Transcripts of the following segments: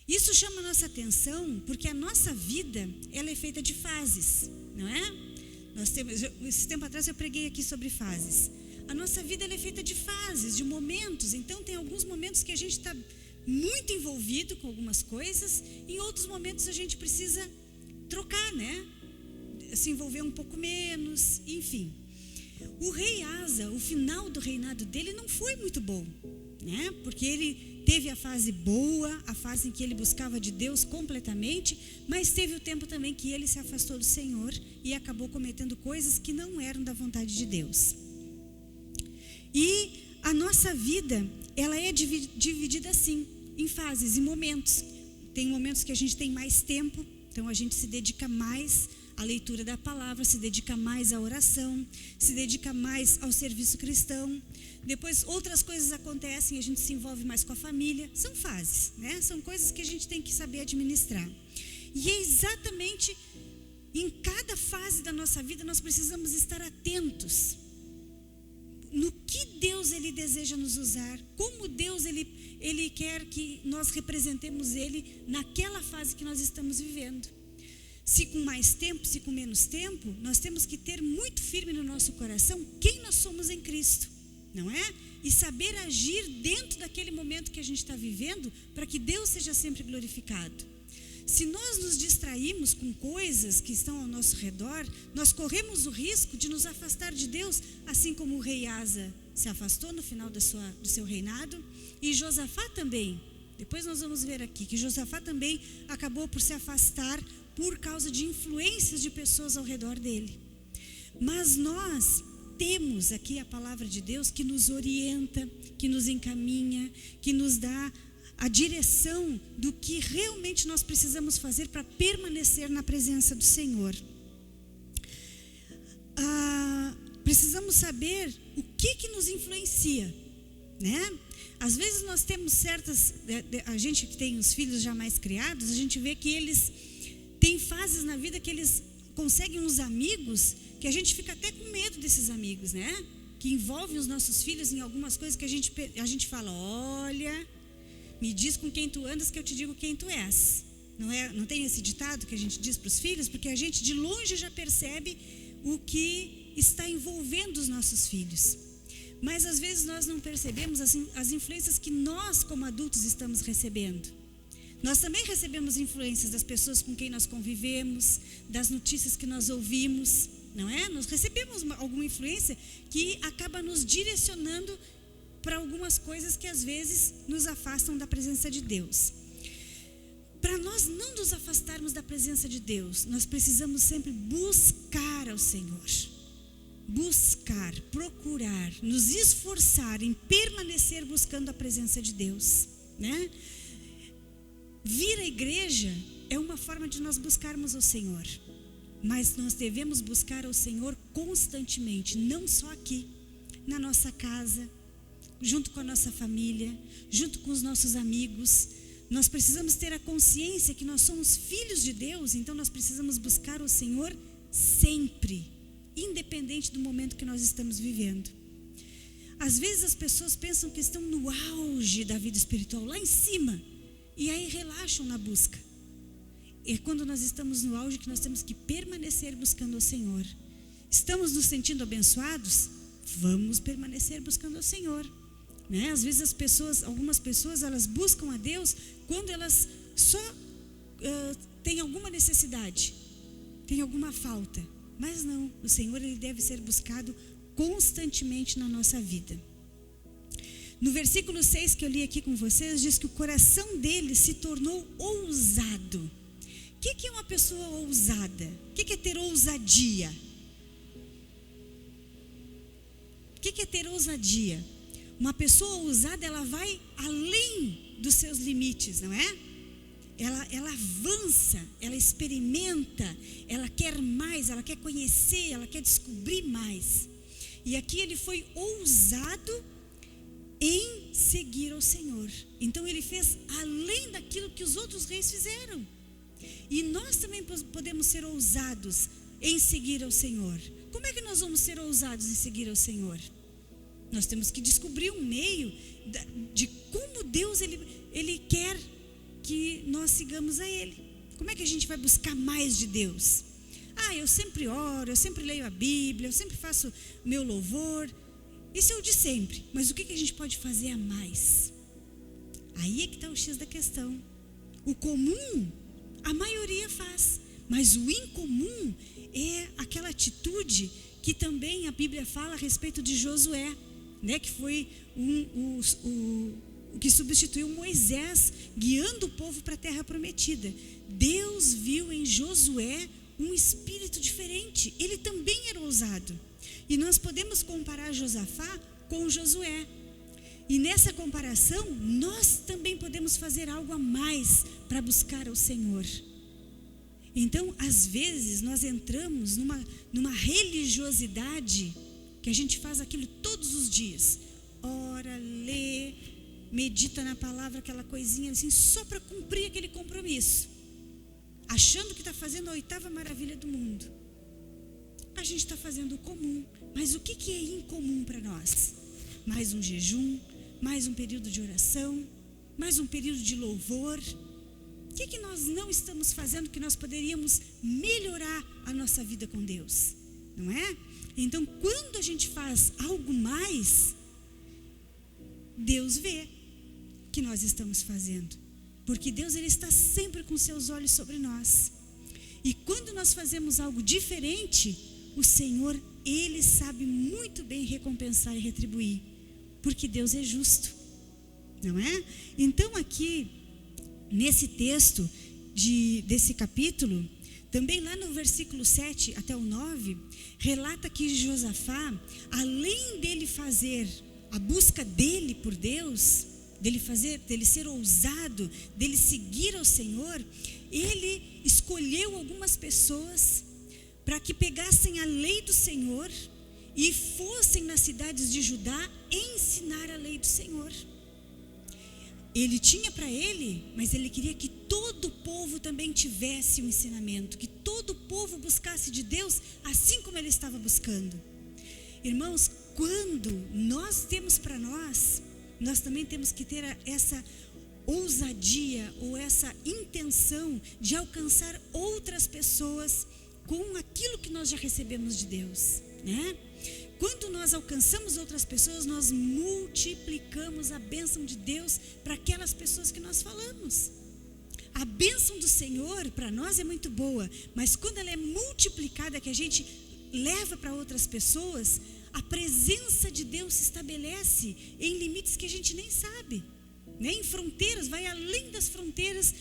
Isso chama a nossa atenção porque a nossa vida, ela é feita de fases, não é? Esse tempo atrás eu preguei aqui sobre fases. A nossa vida, ela é feita de fases, de momentos. Então tem alguns momentos que a gente está muito envolvido com algumas coisas, em outros momentos a gente precisa trocar, né? Se envolver um pouco menos, enfim. O rei Asa, o final do reinado dele não foi muito bom, né? Porque ele teve a fase boa, a fase em que ele buscava de Deus completamente, mas teve o tempo também que ele se afastou do Senhor e acabou cometendo coisas que não eram da vontade de Deus. E a nossa vida, ela é dividida assim, em fases, em momentos. Tem momentos que a gente tem mais tempo, então a gente se dedica mais à leitura da palavra, se dedica mais à oração, se dedica mais ao serviço cristão. Depois outras coisas acontecem, a gente se envolve mais com a família. São fases, né? São coisas que a gente tem que saber administrar. E é exatamente em cada fase da nossa vida nós precisamos estar atentos no que Deus ele deseja nos usar, como Deus ele quer que nós representemos ele naquela fase que nós estamos vivendo. Se com mais tempo, se com menos tempo, nós temos que ter muito firme no nosso coração quem nós somos em Cristo, não é? E saber agir dentro daquele momento que a gente está vivendo, para que Deus seja sempre glorificado. Se nós nos distraímos com coisas que estão ao nosso redor, nós corremos o risco de nos afastar de Deus, assim como o rei Asa se afastou no final do seu reinado, e Josafá também. Depois nós vamos ver aqui que Josafá também acabou por se afastar por causa de influências de pessoas ao redor dele. Mas nós temos aqui a palavra de Deus que nos orienta, que nos encaminha, que nos dá a direção do que realmente nós precisamos fazer para permanecer na presença do Senhor. Precisamos saber o que nos influencia, né? Às vezes nós temos a gente que tem os filhos já mais criados, a gente vê que eles têm fases na vida que eles conseguem uns amigos que a gente fica até com medo desses amigos, né? Que envolvem os nossos filhos em algumas coisas que a gente fala, olha, me diz com quem tu andas que eu te digo quem tu és. Não tem esse ditado que a gente diz para os filhos? Porque a gente de longe já percebe o que está envolvendo os nossos filhos. Mas às vezes nós não percebemos as influências que nós como adultos estamos recebendo. Nós também recebemos influências das pessoas com quem nós convivemos, das notícias que nós ouvimos, não é? Nós recebemos alguma influência que acaba nos direcionando para algumas coisas que às vezes nos afastam da presença de Deus. Para nós não nos afastarmos da presença de Deus, nós precisamos sempre buscar ao Senhor. Buscar, procurar, nos esforçar em permanecer buscando a presença de Deus, né? Vir à igreja é uma forma de nós buscarmos ao Senhor, mas nós devemos buscar ao Senhor constantemente, não só aqui, na nossa casa, junto com a nossa família, junto com os nossos amigos. Nós precisamos ter a consciência que nós somos filhos de Deus, então nós precisamos buscar o Senhor sempre, independente do momento que nós estamos vivendo. Às vezes as pessoas pensam que estão no auge da vida espiritual, lá em cima, e aí relaxam na busca. É quando nós estamos no auge que nós temos que permanecer buscando o Senhor. Estamos nos sentindo abençoados? Vamos permanecer buscando o Senhor, né? Às vezes algumas pessoas elas buscam a Deus quando elas só têm alguma necessidade, têm alguma falta. Mas não, o Senhor ele deve ser buscado constantemente na nossa vida. No versículo 6 que eu li aqui com vocês, diz que o coração dele se tornou ousado. O que é uma pessoa ousada? O que é ter ousadia? O que é ter ousadia? Uma pessoa ousada, ela vai além dos seus limites, não é? Ela avança, ela experimenta, ela quer mais, ela quer conhecer, ela quer descobrir mais. E aqui ele foi ousado em seguir ao Senhor. Então ele fez além daquilo que os outros reis fizeram. E nós também podemos ser ousados em seguir ao Senhor. Como é que nós vamos ser ousados em seguir ao Senhor? Nós temos que descobrir um meio de como Deus ele quer que nós sigamos a Ele. Como é que a gente vai buscar mais de Deus? Eu sempre oro, eu sempre leio a Bíblia, eu sempre faço meu louvor. Isso é o de sempre. Mas o que a gente pode fazer a mais? Aí é que está o X da questão. O comum, a maioria faz. Mas o incomum é aquela atitude que também a Bíblia fala a respeito de Josué, né? Que foi o que substituiu Moisés, guiando o povo para a terra prometida. Deus viu em Josué um espírito diferente. Ele também era ousado. E nós podemos comparar Josafá com Josué. E nessa comparação, nós também podemos fazer algo a mais para buscar ao Senhor. Então, às vezes, nós entramos numa religiosidade que a gente faz aquilo todos os dias. Ora, lê, medita na palavra, aquela coisinha assim, só para cumprir aquele compromisso. Achando que está fazendo a 8ª maravilha do mundo. A gente está fazendo o comum. Mas o que é incomum para nós? Mais um jejum, mais um período de oração, mais um período de louvor. O que nós não estamos fazendo que nós poderíamos melhorar a nossa vida com Deus? Não é? Então, quando a gente faz algo mais, Deus vê que nós estamos fazendo. Porque Deus, Ele está sempre com seus olhos sobre nós. E quando nós fazemos algo diferente, o Senhor, Ele sabe muito bem recompensar e retribuir. Porque Deus é justo. Não é? Então aqui, nesse texto desse capítulo, também lá no versículo 7 até o 9, relata que Josafá, além dele fazer a busca dele por Deus, dele ser ousado, dele seguir ao Senhor, ele escolheu algumas pessoas para que pegassem a lei do Senhor e fossem nas cidades de Judá ensinar a lei do Senhor. Ele tinha para ele, mas ele queria que todo o povo também tivesse um ensinamento, que todo o povo buscasse de Deus assim como ele estava buscando. Irmãos, quando nós temos para nós também temos que ter essa ousadia ou essa intenção de alcançar outras pessoas com aquilo que nós já recebemos de Deus, né? Quando nós alcançamos outras pessoas, nós multiplicamos a bênção de Deus para aquelas pessoas que nós falamos. A bênção do Senhor para nós é muito boa, mas quando ela é multiplicada, que a gente leva para outras pessoas, a presença de Deus se estabelece em limites que a gente nem sabe, né? Em fronteiras, vai além das fronteiras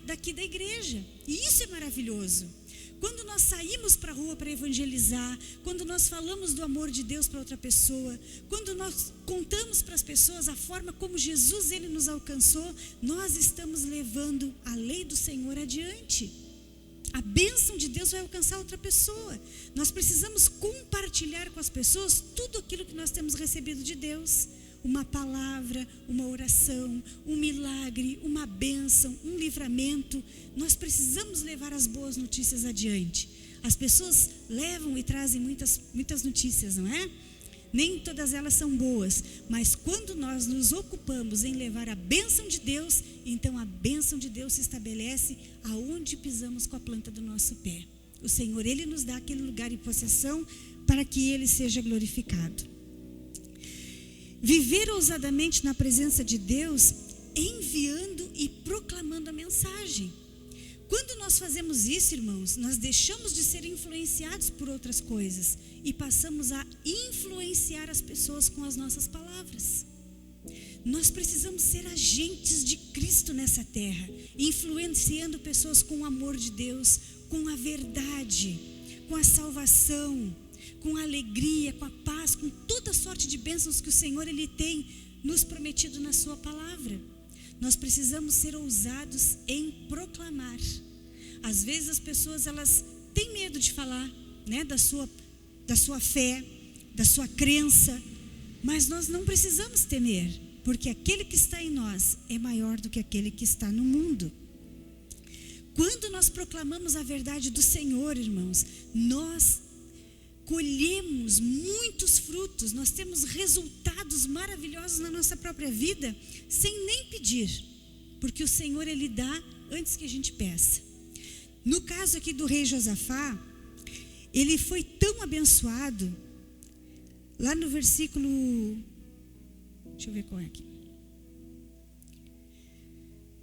daqui da igreja. E isso é maravilhoso. Quando nós saímos para a rua para evangelizar, quando nós falamos do amor de Deus para outra pessoa, quando nós contamos para as pessoas a forma como Jesus, Ele nos alcançou, nós estamos levando a lei do Senhor adiante. A bênção de Deus vai alcançar outra pessoa. Nós precisamos compartilhar com as pessoas tudo aquilo que nós temos recebido de Deus. Uma palavra, uma oração, um milagre, uma bênção, um livramento. Nós precisamos levar as boas notícias adiante. As pessoas levam e trazem muitas notícias, não é? Nem todas elas são boas, mas quando nós nos ocupamos em levar a bênção de Deus, então a bênção de Deus se estabelece aonde pisamos com a planta do nosso pé. O Senhor, Ele nos dá aquele lugar em possessão para que Ele seja glorificado. Viver ousadamente na presença de Deus, enviando e proclamando a mensagem. Quando nós fazemos isso, irmãos, nós deixamos de ser influenciados por outras coisas e passamos a influenciar as pessoas com as nossas palavras. Nós precisamos ser agentes de Cristo nessa terra, influenciando pessoas com o amor de Deus, com a verdade, com a salvação, com a alegria, com a paz, com toda sorte de bênçãos que o Senhor, Ele tem nos prometido na sua palavra. Nós precisamos ser ousados em proclamar. Às vezes as pessoas, elas têm medo de falar, né, da sua fé, da sua crença, mas nós não precisamos temer, porque aquele que está em nós é maior do que aquele que está no mundo. Quando nós proclamamos a verdade do Senhor, irmãos, nós colhemos muitos frutos, nós temos resultados maravilhosos na nossa própria vida, sem nem pedir. porque o Senhor, Ele dá antes que a gente peça. No caso aqui do rei Josafá, ele foi tão abençoado, lá no versículo, deixa eu ver qual é aqui,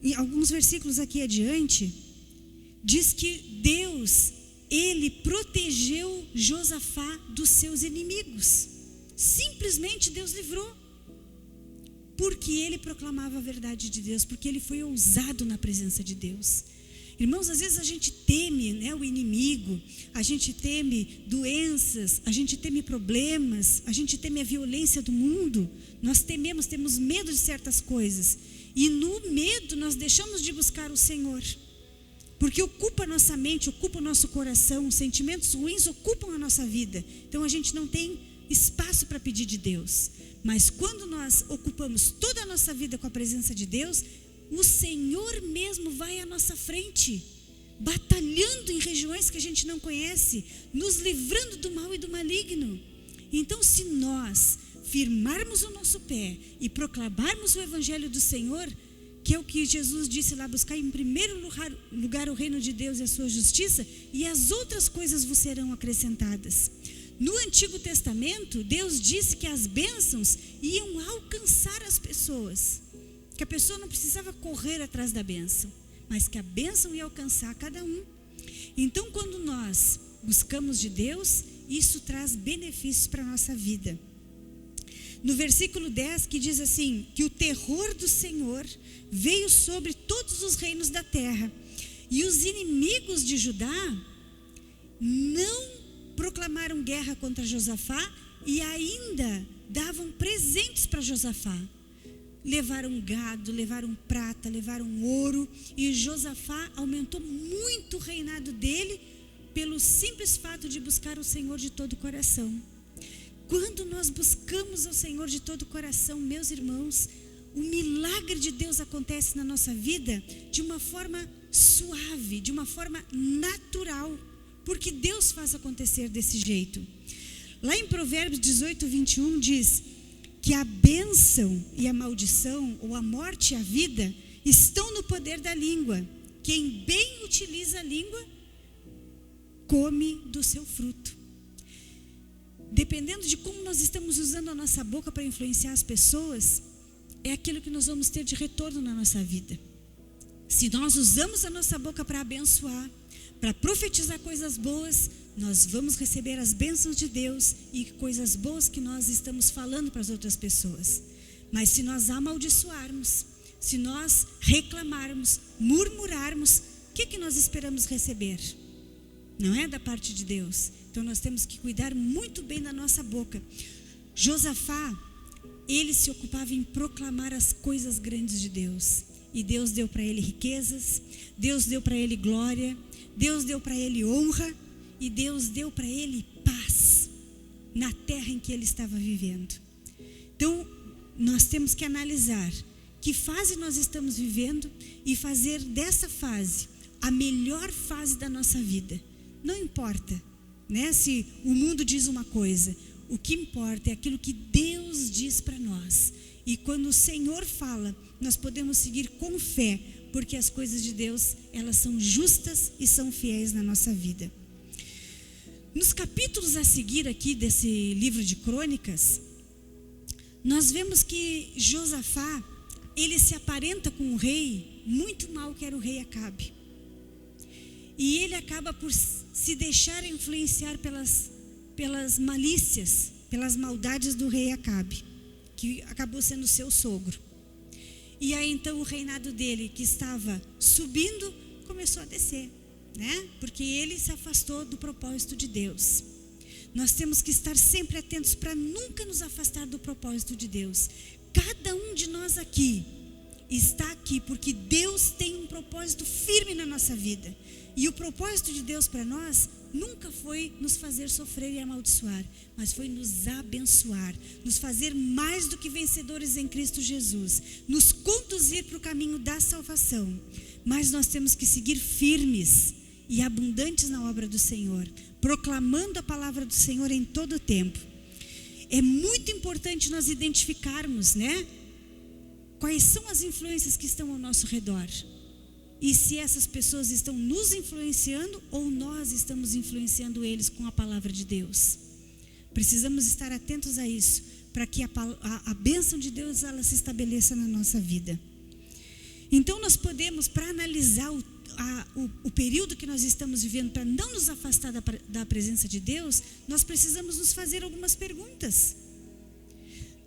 em alguns versículos aqui adiante, diz que Deus, Ele protegeu Josafá dos seus inimigos. Simplesmente Deus livrou, porque ele proclamava a verdade de Deus, porque ele foi ousado na presença de Deus. Irmãos, às vezes a gente teme, né, o inimigo, a gente teme doenças, a gente teme problemas, a gente teme a violência do mundo. Nós temos medo de certas coisas, e no medo nós deixamos de buscar o Senhor, porque ocupa a nossa mente, ocupa o nosso coração, sentimentos ruins ocupam a nossa vida. Então a gente não tem espaço para pedir de Deus. Mas quando nós ocupamos toda a nossa vida com a presença de Deus, o Senhor mesmo vai à nossa frente, batalhando em regiões que a gente não conhece, nos livrando do mal e do maligno. Então, se nós firmarmos o nosso pé e proclamarmos o Evangelho do Senhor, que é o que Jesus disse lá, buscar em primeiro lugar o reino de Deus e a sua justiça, e as outras coisas vos serão acrescentadas. No Antigo Testamento, Deus disse que as bênçãos iam alcançar as pessoas, que a pessoa não precisava correr atrás da bênção, mas que a bênção ia alcançar cada um. Então, quando nós buscamos de Deus, isso traz benefícios para a nossa vida. No versículo 10, que diz assim, que o terror do Senhor veio sobre todos os reinos da terra, e os inimigos de Judá não proclamaram guerra contra Josafá e ainda davam presentes para Josafá. Levaram gado, levaram prata, levaram ouro, e Josafá aumentou muito o reinado dele pelo simples fato de buscar o Senhor de todo o coração. Quando nós buscamos ao Senhor de todo o coração, meus irmãos, o milagre de Deus acontece na nossa vida de uma forma suave, de uma forma natural, porque Deus faz acontecer desse jeito. Lá em Provérbios 18, 21 diz que a bênção e a maldição, ou a morte e a vida, estão no poder da língua. Quem bem utiliza a língua, come do seu fruto. Dependendo de como nós estamos usando a nossa boca para influenciar as pessoas, é aquilo que nós vamos ter de retorno na nossa vida. Se nós usamos a nossa boca para abençoar, para profetizar coisas boas, nós vamos receber as bênçãos de Deus e coisas boas que nós estamos falando para as outras pessoas. Mas se nós amaldiçoarmos, se nós reclamarmos, murmurarmos, o que nós esperamos receber? Não é da parte de Deus. Então nós temos que cuidar muito bem da nossa boca. Josafá, ele se ocupava em proclamar as coisas grandes de Deus. E Deus deu para ele riquezas, Deus deu para ele glória, Deus deu para ele honra, e Deus deu para ele paz na terra em que ele estava vivendo. Então, nós temos que analisar que fase nós estamos vivendo e fazer dessa fase a melhor fase da nossa vida. Não importa, né, se o mundo diz uma coisa, o que importa é aquilo que Deus diz para nós. E quando o Senhor fala, nós podemos seguir com fé, porque as coisas de Deus, elas são justas e são fiéis na nossa vida. Nos capítulos a seguir aqui desse livro de Crônicas, nós vemos que Josafá, ele se aparenta com um rei muito mau, que era o rei Acabe. E ele acaba por se deixar influenciar pelas malícias, pelas maldades do rei Acabe, que acabou sendo seu sogro. E aí então o reinado dele, que estava subindo, começou a descer, né? Porque ele se afastou do propósito de Deus. Nós temos que estar sempre atentos para nunca nos afastar do propósito de Deus. Cada um de nós aqui está aqui porque Deus tem um propósito firme na nossa vida. E o propósito de Deus para nós nunca foi nos fazer sofrer e amaldiçoar, mas foi nos abençoar, nos fazer mais do que vencedores em Cristo Jesus, nos conduzir para o caminho da salvação. Mas nós temos que seguir firmes e abundantes na obra do Senhor, proclamando a palavra do Senhor em todo o tempo. É muito importante nós identificarmos, né, quais são as influências que estão ao nosso redor. E se essas pessoas estão nos influenciando ou nós estamos influenciando eles com a palavra de Deus. Precisamos estar atentos a isso, para que a bênção de Deus ela se estabeleça na nossa vida. Então nós podemos, para analisar o período que nós estamos vivendo, para não nos afastar da presença de Deus, nós precisamos nos fazer algumas perguntas.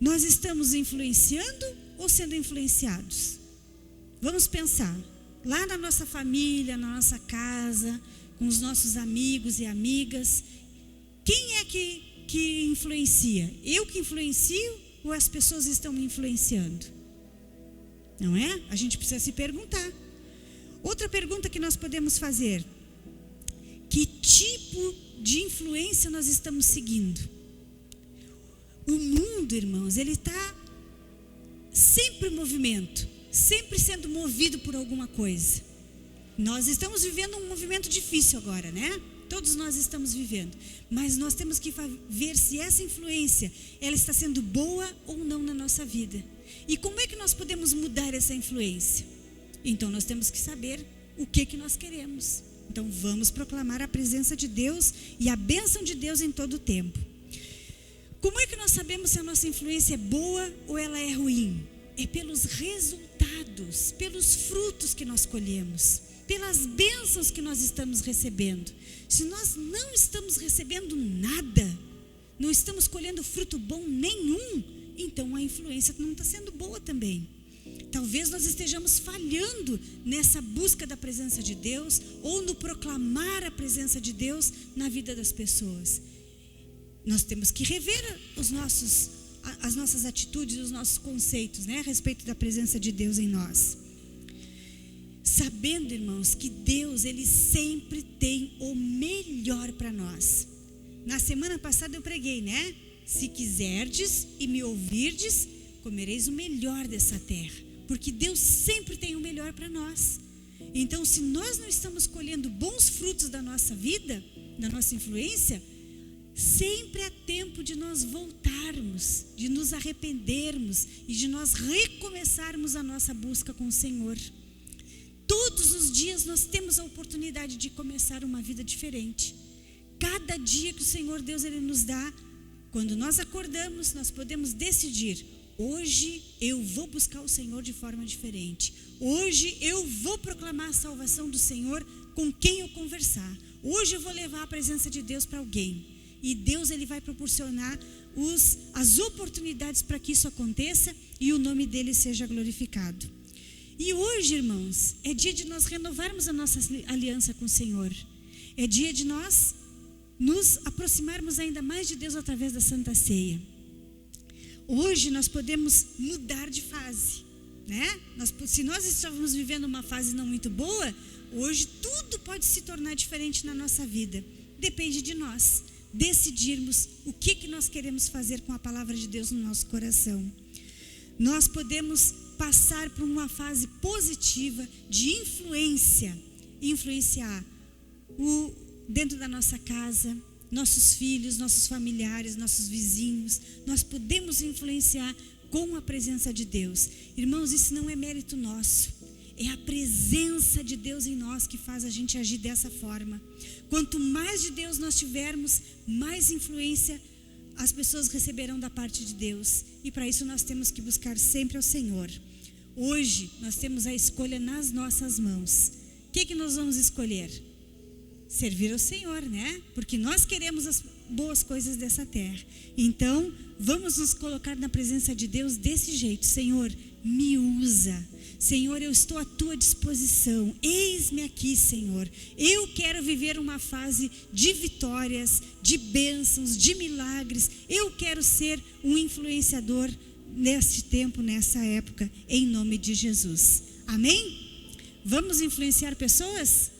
Nós estamos influenciando ou sendo influenciados? Vamos pensar, lá na nossa família, na nossa casa, com os nossos amigos e amigas, quem é que influencia? Eu que influencio ou as pessoas estão me influenciando? Não é? A gente precisa se perguntar. Outra pergunta que nós podemos fazer: que tipo de influência nós estamos seguindo? O mundo, irmãos, ele está sempre em movimento, sempre sendo movido por alguma coisa. Nós estamos vivendo um movimento difícil agora, né? Todos nós estamos vivendo, mas nós temos que ver se essa influência ela está sendo boa ou não na nossa vida. E como é que nós podemos mudar essa influência? Então nós temos que saber o que nós queremos. Então vamos proclamar a presença de Deus e a bênção de Deus em todo o tempo. Como é que nós sabemos se a nossa influência é boa ou ela é ruim? É pelos resultados, pelos frutos que nós colhemos, pelas bênçãos que nós estamos recebendo. Se nós não estamos recebendo nada, não estamos colhendo fruto bom nenhum, então a influência não está sendo boa também. Talvez nós estejamos falhando nessa busca da presença de Deus ou no proclamar a presença de Deus na vida das pessoas. Nós temos que rever as nossas atitudes, os nossos conceitos, né, a respeito da presença de Deus em nós. Sabendo, irmãos, que Deus, Ele sempre tem o melhor para nós. Na semana passada eu preguei, né? Se quiserdes e me ouvirdes, comereis o melhor dessa terra. Porque Deus sempre tem o melhor para nós. Então, se nós não estamos colhendo bons frutos da nossa vida, da nossa influência, sempre há tempo de nós voltarmos, de nos arrependermos e de nós recomeçarmos a nossa busca com o Senhor. Todos os dias nós temos a oportunidade de começar uma vida diferente. Cada dia que o Senhor Deus Ele nos dá, quando nós acordamos, nós podemos decidir: hoje eu vou buscar o Senhor de forma diferente. Hoje eu vou proclamar a salvação do Senhor com quem eu conversar. Hoje eu vou levar a presença de Deus para alguém. E Deus Ele vai proporcionar as oportunidades para que isso aconteça e o nome dEle seja glorificado. E hoje, irmãos, é dia de nós renovarmos a nossa aliança com o Senhor. É dia de nós nos aproximarmos ainda mais de Deus através da Santa Ceia. Hoje nós podemos mudar de fase, né? Se nós estávamos vivendo uma fase não muito boa, hoje tudo pode se tornar diferente na nossa vida. Depende de nós decidirmos o que nós queremos fazer com a palavra de Deus no nosso coração. Nós podemos passar por uma fase positiva de influenciar dentro da nossa casa, nossos filhos, nossos familiares, nossos vizinhos. Nós podemos influenciar com a presença de Deus. Irmãos, isso não é mérito nosso. É a presença de Deus em nós que faz a gente agir dessa forma. Quanto mais de Deus nós tivermos, mais influência as pessoas receberão da parte de Deus. E para isso nós temos que buscar sempre ao Senhor. Hoje nós temos a escolha nas nossas mãos. O que nós vamos escolher? Servir ao Senhor, né? Porque nós queremos as boas coisas dessa terra. Então, vamos nos colocar na presença de Deus desse jeito. Senhor, me usa. Senhor, eu estou à tua disposição. Eis-me aqui, Senhor. Eu quero viver uma fase de vitórias, de bênçãos, de milagres. Eu quero ser um influenciador neste tempo, nessa época, em nome de Jesus. Amém? Vamos influenciar pessoas?